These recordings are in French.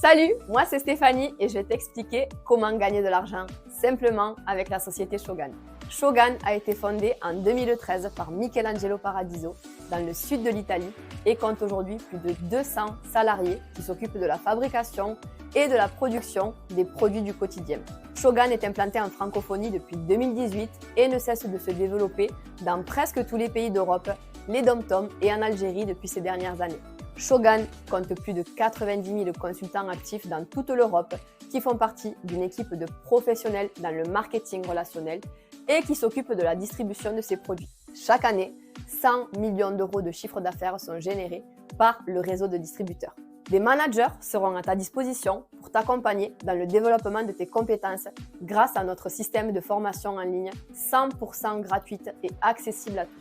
Salut, moi c'est Stéphanie et je vais t'expliquer comment gagner de l'argent simplement avec la société Shogun. Shogun a été fondée en 2013 par Michelangelo Paradiso dans le sud de l'Italie et compte aujourd'hui plus de 200 salariés qui s'occupent de la fabrication et de la production des produits du quotidien. Shogun est implanté en francophonie depuis 2018 et ne cesse de se développer dans presque tous les pays d'Europe, les dom-toms et en Algérie depuis ces dernières années. Shogun compte plus de 90 000 consultants actifs dans toute l'Europe qui font partie d'une équipe de professionnels dans le marketing relationnel et qui s'occupent de la distribution de ces produits. Chaque année, 100 millions d'euros de chiffre d'affaires sont générés par le réseau de distributeurs. Des managers seront à ta disposition pour t'accompagner dans le développement de tes compétences grâce à notre système de formation en ligne 100% gratuite et accessible à tous.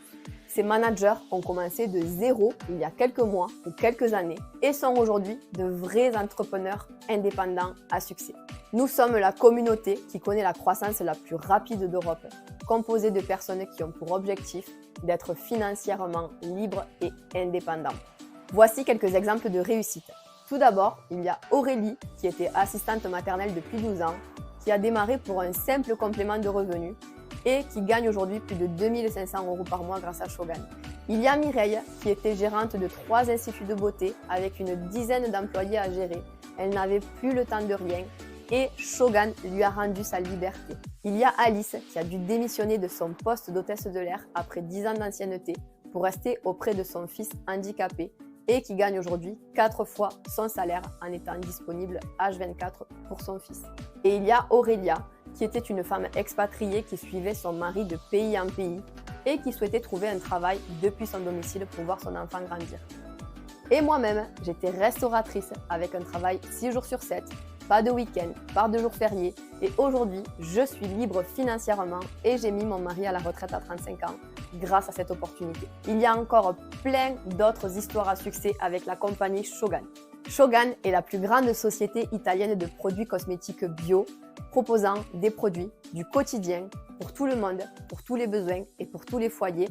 Ces managers ont commencé de zéro il y a quelques mois ou quelques années et sont aujourd'hui de vrais entrepreneurs indépendants à succès. Nous sommes la communauté qui connaît la croissance la plus rapide d'Europe, composée de personnes qui ont pour objectif d'être financièrement libres et indépendants. Voici quelques exemples de réussite. Tout d'abord, il y a Aurélie qui était assistante maternelle depuis 12 ans, qui a démarré pour un simple complément de revenus et qui gagne aujourd'hui plus de 2 500 euros par mois grâce à Shogun. Il y a Mireille qui était gérante de 3 instituts de beauté avec une dizaine d'employés à gérer. Elle n'avait plus le temps de rien et Shogun lui a rendu sa liberté. Il y a Alice qui a dû démissionner de son poste d'hôtesse de l'air après 10 ans d'ancienneté pour rester auprès de son fils handicapé et qui gagne aujourd'hui 4 fois son salaire en étant disponible H24 pour son fils. Et il y a Aurélia, qui était une femme expatriée qui suivait son mari de pays en pays et qui souhaitait trouver un travail depuis son domicile pour voir son enfant grandir. Et moi-même, j'étais restauratrice avec un travail 6 jours sur 7, pas de week-end, pas de jours fériés et aujourd'hui, je suis libre financièrement et j'ai mis mon mari à la retraite à 35 ans grâce à cette opportunité. Il y a encore plein d'autres histoires à succès avec la compagnie Shogun. Shogun est la plus grande société italienne de produits cosmétiques bio, proposant des produits du quotidien pour tout le monde, pour tous les besoins et pour tous les foyers,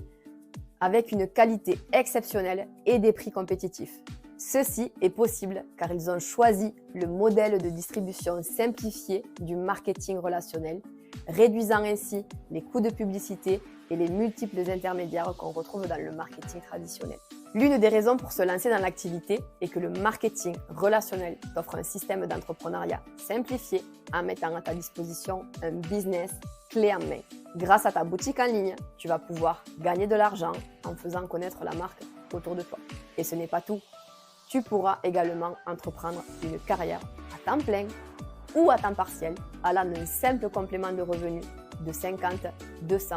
avec une qualité exceptionnelle et des prix compétitifs. Ceci est possible car ils ont choisi le modèle de distribution simplifié du marketing relationnel, réduisant ainsi les coûts de publicité et les multiples intermédiaires qu'on retrouve dans le marketing traditionnel. L'une des raisons pour se lancer dans l'activité est que le marketing relationnel t'offre un système d'entrepreneuriat simplifié en mettant à ta disposition un business clé en main. Grâce à ta boutique en ligne, tu vas pouvoir gagner de l'argent en faisant connaître la marque autour de toi. Et ce n'est pas tout. Tu pourras également entreprendre une carrière à temps plein ou à temps partiel, allant d'un simple complément de revenus de 50, 200,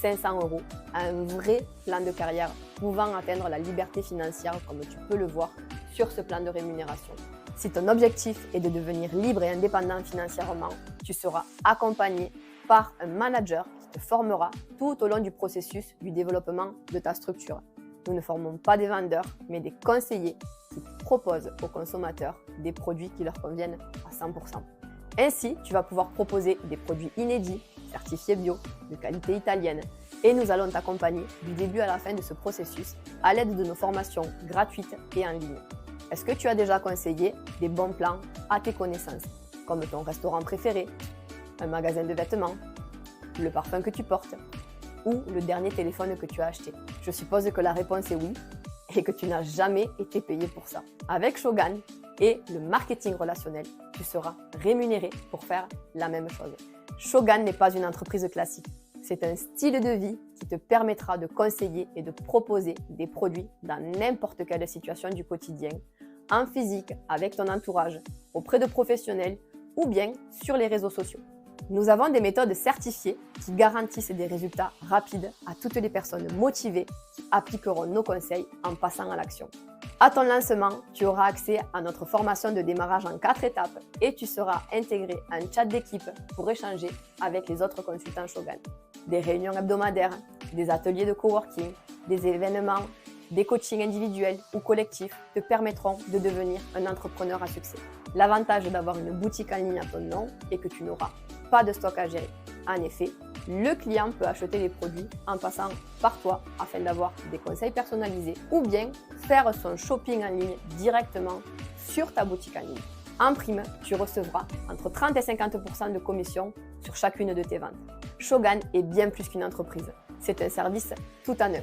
500 euros à un vrai plan de carrière pouvant atteindre la liberté financière comme tu peux le voir sur ce plan de rémunération. Si ton objectif est de devenir libre et indépendant financièrement, tu seras accompagné par un manager qui te formera tout au long du processus du développement de ta structure. Nous ne formons pas des vendeurs, mais des conseillers qui proposent aux consommateurs des produits qui leur conviennent à 100%. Ainsi, tu vas pouvoir proposer des produits inédits, certifiés bio, de qualité italienne, et nous allons t'accompagner du début à la fin de ce processus à l'aide de nos formations gratuites et en ligne. Est-ce que tu as déjà conseillé des bons plans à tes connaissances, comme ton restaurant préféré, un magasin de vêtements, le parfum que tu portes ou le dernier téléphone que tu as acheté? Je suppose que la réponse est oui et que tu n'as jamais été payé pour ça. Avec Shogun et le marketing relationnel, tu seras rémunéré pour faire la même chose. Shogun n'est pas une entreprise classique. C'est un style de vie qui te permettra de conseiller et de proposer des produits dans n'importe quelle situation du quotidien, en physique, avec ton entourage, auprès de professionnels ou bien sur les réseaux sociaux. Nous avons des méthodes certifiées qui garantissent des résultats rapides à toutes les personnes motivées qui appliqueront nos conseils en passant à l'action. À ton lancement, tu auras accès à notre formation de démarrage en 4 étapes et tu seras intégré à un chat d'équipe pour échanger avec les autres consultants Shogun. Des réunions hebdomadaires, des ateliers de coworking, des événements, des coachings individuels ou collectifs te permettront de devenir un entrepreneur à succès. L'avantage d'avoir une boutique en ligne à ton nom est que tu n'auras pas de stock à gérer. En effet, le client peut acheter les produits en passant par toi afin d'avoir des conseils personnalisés ou bien faire son shopping en ligne directement sur ta boutique en ligne. En prime, tu recevras entre 30 et 50% de commission sur chacune de tes ventes. Shogun est bien plus qu'une entreprise. C'est un service tout en un.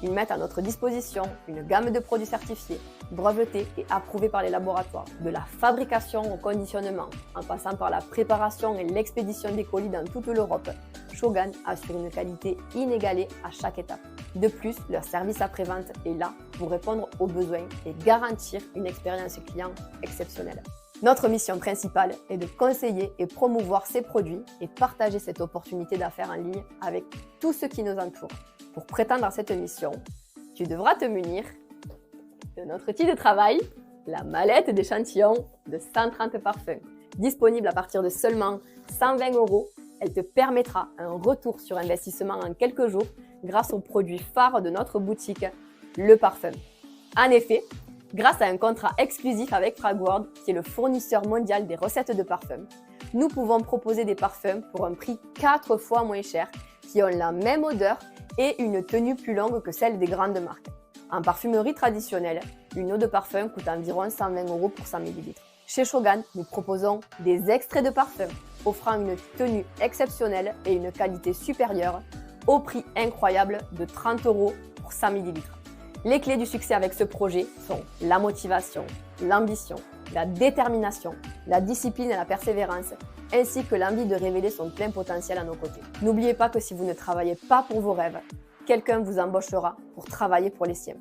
Ils mettent à notre disposition une gamme de produits certifiés, brevetés et approuvés par les laboratoires, de la fabrication au conditionnement, en passant par la préparation et l'expédition des colis dans toute l'Europe. Shogun assure une qualité inégalée à chaque étape. De plus, leur service après-vente est là pour répondre aux besoins et garantir une expérience client exceptionnelle. Notre mission principale est de conseiller et promouvoir ces produits et partager cette opportunité d'affaires en ligne avec tous ceux qui nous entourent. Pour prétendre à cette mission, tu devras te munir de notre outil de travail, la mallette d'échantillons de 130 parfums. Disponible à partir de seulement 120 €, elle te permettra un retour sur investissement en quelques jours grâce au produit phare de notre boutique, le parfum. En effet, grâce à un contrat exclusif avec Fragworld, qui est le fournisseur mondial des recettes de parfums, nous pouvons proposer des parfums pour un prix 4 fois moins cher, qui ont la même odeur et une tenue plus longue que celle des grandes marques. En parfumerie traditionnelle, une eau de parfum coûte environ 120 € pour 100 ml. Chez Shogun, nous proposons des extraits de parfum, offrant une tenue exceptionnelle et une qualité supérieure, au prix incroyable de 30 € pour 100 ml. Les clés du succès avec ce projet sont la motivation, l'ambition, la détermination, la discipline et la persévérance, ainsi que l'envie de révéler son plein potentiel à nos côtés. N'oubliez pas que si vous ne travaillez pas pour vos rêves, quelqu'un vous embauchera pour travailler pour les siens.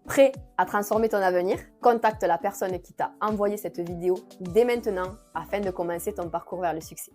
Prêt à transformer ton avenir? Contacte la personne qui t'a envoyé cette vidéo dès maintenant afin de commencer ton parcours vers le succès.